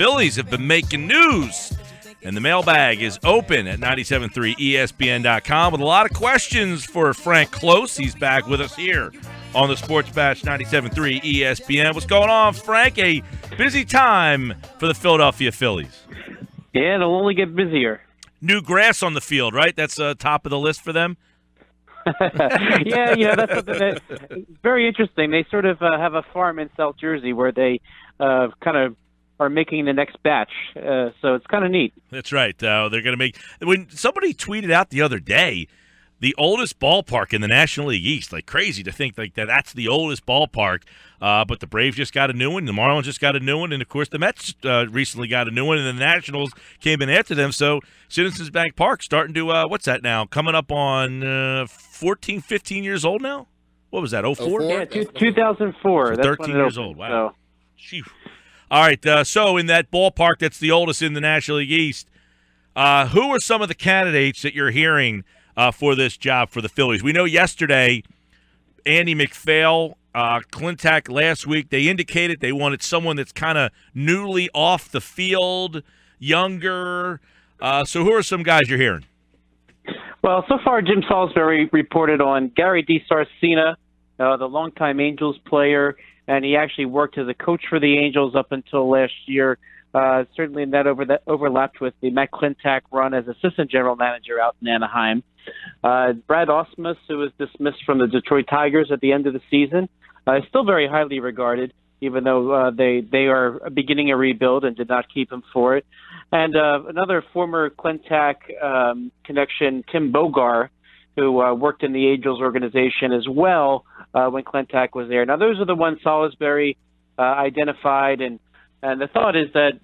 Phillies have been making news. And the mailbag is open at 97.3ESPN.com with a lot of questions for Frank Klose. He's back with us here on the Sports Bash 97.3 ESPN. What's going on, Frank? A busy time for the Philadelphia Phillies. Yeah, it'll only get busier. New grass on the field, right? That's top of the list for them? Yeah, that's something that's very interesting. They sort of have a farm in South Jersey where they kind of are making the next batch, so it's kind of neat. That's right. They're going to make – when somebody tweeted out the other day, the oldest ballpark in the National League East, like crazy to think like that's the oldest ballpark, but the Braves just got a new one, the Marlins just got a new one, and, of course, the Mets recently got a new one, and the Nationals came in after them. So Citizens Bank Park starting to what's that now? Coming up on 14, 15 years old now? What was that, 04? Yeah, 2004. So that's 13 years old. Wow. So. All right, so in that ballpark that's the oldest in the National League East, who are some of the candidates that you're hearing for this job for the Phillies? We know yesterday Andy McPhail, Klintak last week, they indicated they wanted someone that's kind of newly off the field, younger. So who are some guys you're hearing? Well, so far Jim Salisbury reported on Gary DiSarcina, the longtime Angels player, and he actually worked as a coach for the Angels up until last year. Certainly that overlapped with the Matt Klintak run as assistant general manager out in Anaheim. Brad Ausmus, who was dismissed from the Detroit Tigers at the end of the season, is still very highly regarded, even though they are beginning a rebuild and did not keep him for it. And another former Klintak connection, Tim Bogar, who worked in the Angels organization as well when Klintak was there. Now, those are the ones Salisbury identified, and the thought is that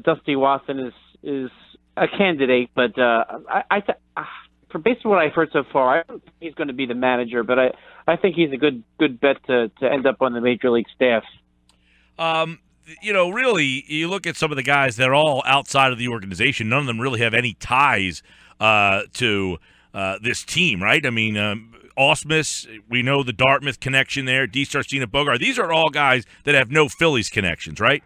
Dusty Watson is a candidate, but for based on what I've heard so far, I don't think he's going to be the manager, but I think he's a good bet to end up on the Major League staff. Really, you look at some of the guys that are all outside of the organization. None of them really have any ties to this team, right? I mean, Ausmus, we know the Dartmouth connection there, DiSarcina, Bogar. These are all guys that have no Phillies connections, right?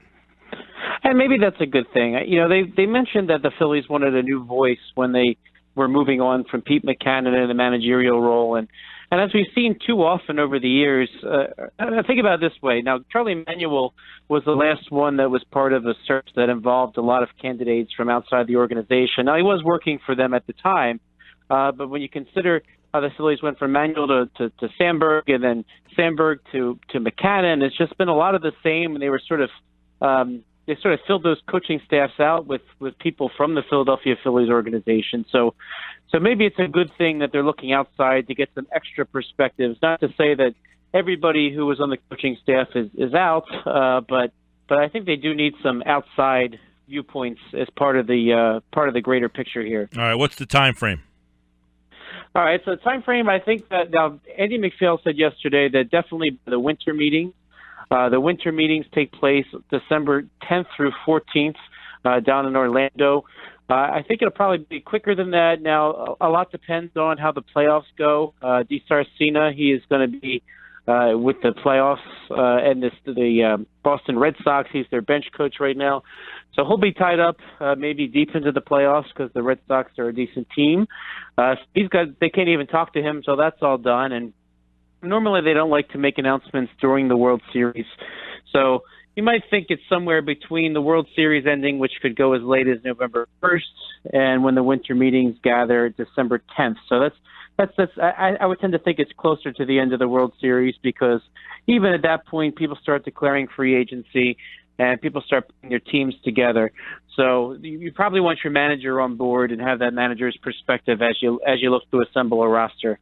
And maybe that's a good thing. They mentioned that the Phillies wanted a new voice when they were moving on from Pete Mackanin in the managerial role. And as we've seen too often over the years, think about it this way. Now, Charlie Manuel was the last one that was part of a search that involved a lot of candidates from outside the organization. Now, he was working for them at the time, but when you consider how the Phillies went from Manuel to Sandberg and then Sandberg to Mackanin, it's just been a lot of the same, and they were sort of they sort of filled those coaching staffs out with people from the Philadelphia Phillies organization. So maybe it's a good thing that they're looking outside to get some extra perspectives. Not to say that everybody who was on the coaching staff is out, but I think they do need some outside viewpoints as part of the greater picture here. All right, what's the time frame? All right, so the time frame, I think that now Andy McPhail said yesterday that definitely the winter meeting. The winter meetings take place December 10th through 14th down in Orlando. I think it'll probably be quicker than that. Now, a lot depends on how the playoffs go. DiSarcina, he is going to be with the playoffs and the Boston Red Sox. He's their bench coach right now. So he'll be tied up maybe deep into the playoffs because the Red Sox are a decent team. They can't even talk to him, so that's all done. And normally they don't like to make announcements during the World Series. So you might think it's somewhere between the World Series ending, which could go as late as November 1st, and when the winter meetings gather December 10th. So I would tend to think it's closer to the end of the World Series because even at that point, people start declaring free agency and people start putting their teams together. So you probably want your manager on board and have that manager's perspective as you look to assemble a roster.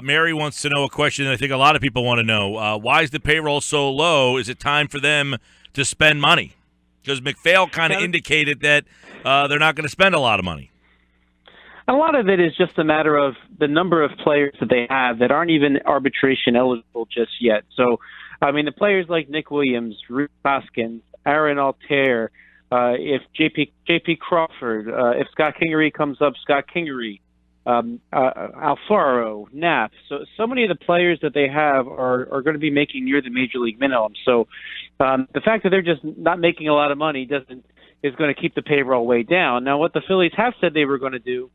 Mary wants to know a question that I think a lot of people want to know. Why is the payroll so low? Is it time for them to spend money? Because McPhail kind of indicated that they're not going to spend a lot of money. A lot of it is just a matter of the number of players that they have that aren't even arbitration eligible just yet. So, I mean, the players like Nick Williams, Ruth Hoskins, Aaron Altair, if J.P. Crawford, if Scott Kingery comes up, Scott Kingery, Alfaro, Knapp. So many of the players that they have are going to be making near the major league minimum. So the fact that they're just not making a lot of money doesn't is going to keep the payroll way down. Now, what the Phillies have said they were going to do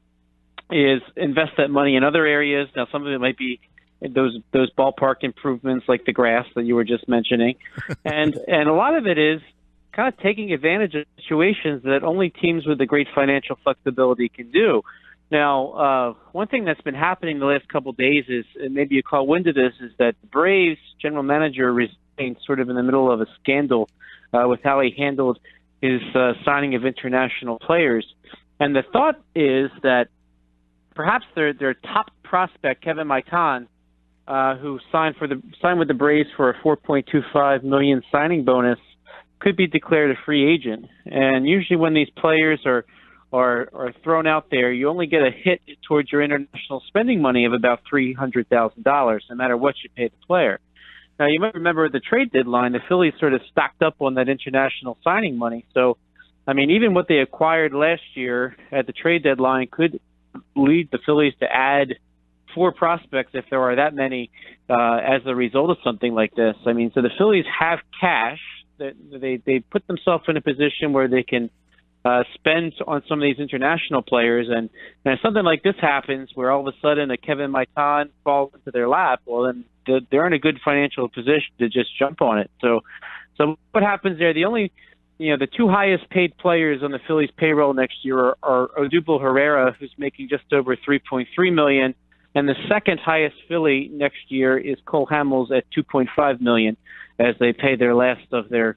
is invest that money in other areas. Now, some of it might be those ballpark improvements like the grass that you were just mentioning, and a lot of it is kind of taking advantage of situations that only teams with the great financial flexibility can do. Now, one thing that's been happening the last couple of days is, and maybe you call wind of this, is that the Braves general manager resigned sort of in the middle of a scandal with how he handled his signing of international players. And the thought is that perhaps their top prospect, Kevin Maitan, who signed with the Braves for a $4.25 million signing bonus, could be declared a free agent. And usually when these players are thrown out there, you only get a hit towards your international spending money of about $300,000, no matter what you pay the player. Now, you might remember at the trade deadline, the Phillies sort of stocked up on that international signing money. So, I mean, even what they acquired last year at the trade deadline could lead the Phillies to add 4 prospects if there are that many as a result of something like this. I mean, so the Phillies have cash. They put themselves in a position where they can spend on some of these international players, and if something like this happens, where all of a sudden a Kevin Maitan falls into their lap, well, then they're in a good financial position to just jump on it. So what happens there? The 2 highest paid players on the Phillies payroll next year are Odubel Herrera, who's making just over $3.3 million, and the second highest Philly next year is Cole Hamels at $2.5 million, as they pay their last of their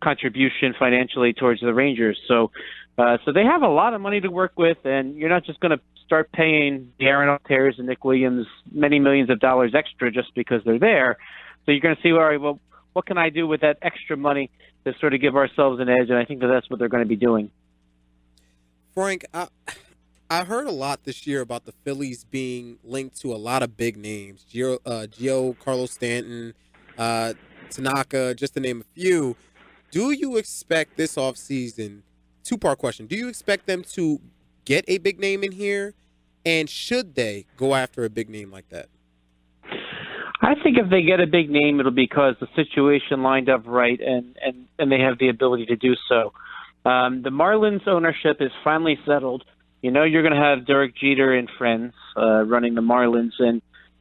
contribution financially towards the Rangers. So they have a lot of money to work with, and you're not just going to start paying the Aaron Altairs and Nick Williams many millions of dollars extra just because they're there. So you're going to see, all right, well, what can I do with that extra money to sort of give ourselves an edge? And I think that's what they're going to be doing. Frank, I heard a lot this year about the Phillies being linked to a lot of big names, Gio Carlos Stanton, Tanaka, just to name a few. Do you expect this offseason, 2-part question, do you expect them to get a big name in here, and should they go after a big name like that? I think if they get a big name, it'll be because the situation lined up right and they have the ability to do so. The Marlins ownership is finally settled. You know you're going to have Derek Jeter and friends running the Marlins,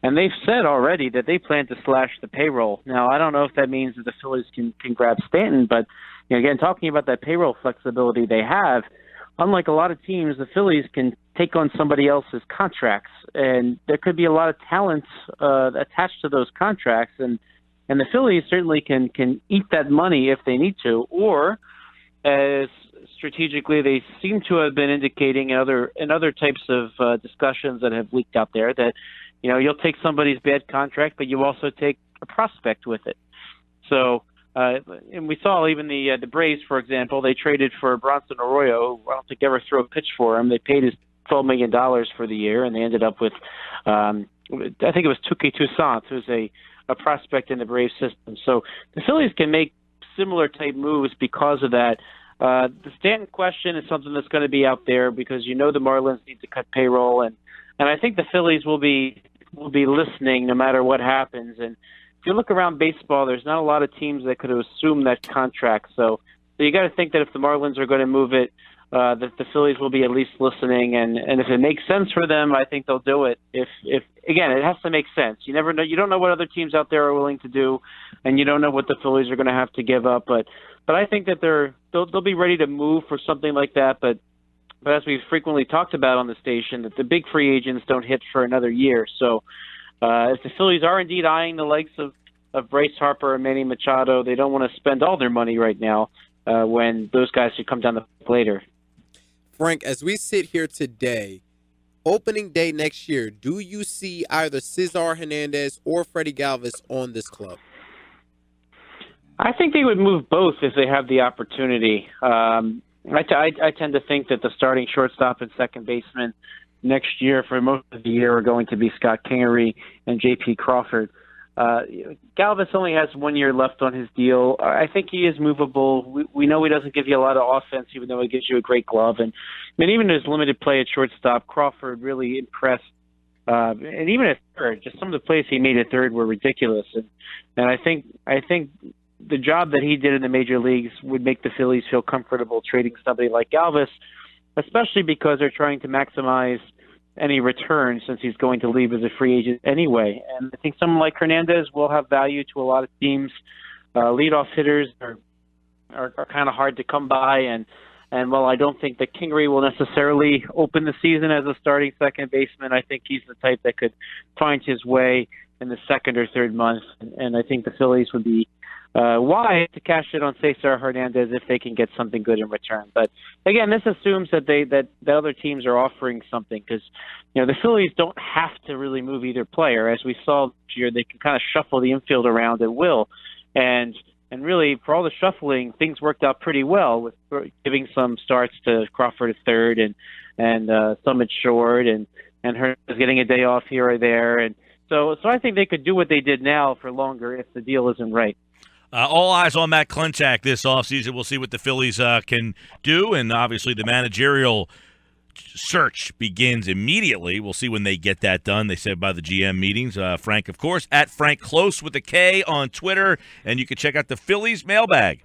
and they've said already that they plan to slash the payroll. Now, I don't know if that means that the Phillies can grab Stanton, but again, talking about that payroll flexibility they have, unlike a lot of teams, the Phillies can take on somebody else's contracts, and there could be a lot of talent attached to those contracts, and the Phillies certainly can eat that money if they need to, or as strategically they seem to have been indicating in other types of discussions that have leaked out there, that you'll take somebody's bad contract, but you also take a prospect with it. So, and we saw even the Braves, for example, they traded for Bronson Arroyo, who I don't think ever threw a pitch for him. They paid his $12 million for the year, and they ended up with, I think it was Touki Toussaint, who's a prospect in the Braves system. So the Phillies can make similar type moves because of that. The Stanton question is something that's going to be out there because the Marlins need to cut payroll, and I think the Phillies will be listening no matter what happens. And if you look around baseball, there's not a lot of teams that could assume that contract. So you got to think that if the Marlins are going to move it, that the Phillies will be at least listening. And if it makes sense for them, I think they'll do it. If again, it has to make sense. You never know. You don't know what other teams out there are willing to do, and you don't know what the Phillies are going to have to give up. But I think that they'll be ready to move for something like that. But as we've frequently talked about on the station, that the big free agents don't hit for another year. So if the Phillies are indeed eyeing the likes of Bryce Harper and Manny Machado, they don't want to spend all their money right now when those guys should come down the pike later. Frank, as we sit here today, opening day next year, do you see either Cesar Hernandez or Freddie Galvis on this club? I think they would move both if they have the opportunity. I tend to think that the starting shortstop and second baseman next year for most of the year are going to be Scott Kingery and J.P. Crawford. Galvis only has 1 year left on his deal. I think he is movable. We know he doesn't give you a lot of offense, even though he gives you a great glove. And even his limited play at shortstop, Crawford really impressed. And even at third, just some of the plays he made at third were ridiculous. And I think the job that he did in the major leagues would make the Phillies feel comfortable trading somebody like Galvis, especially because they're trying to maximize any return since he's going to leave as a free agent anyway. And I think someone like Hernandez will have value to a lot of teams. Leadoff hitters are kind of hard to come by, and while I don't think that Kingery will necessarily open the season as a starting second baseman, I think he's the type that could find his way in the second or third month, and I think the Phillies would be wise to cash in on Cesar Hernandez if they can get something good in return. But again, this assumes that that other teams are offering something, because the Phillies don't have to really move either player. As we saw this year, they can kind of shuffle the infield around at will, and really for all the shuffling, things worked out pretty well with giving some starts to Crawford at third and some at short, and Hernandez getting a day off here or there, and so I think they could do what they did now for longer if the deal isn't right. All eyes on Matt Klentak this offseason. We'll see what the Phillies can do, and obviously the managerial search begins immediately. We'll see when they get that done. They said by the GM meetings. Frank, of course, at Frank Klose with a K on Twitter, and you can check out the Phillies mailbag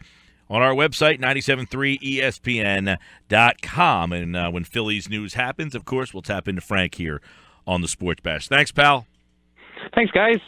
on our website, 973ESPN.com. And when Phillies news happens, of course, we'll tap into Frank here on the Sports Bash. Thanks, pal. Thanks, guys.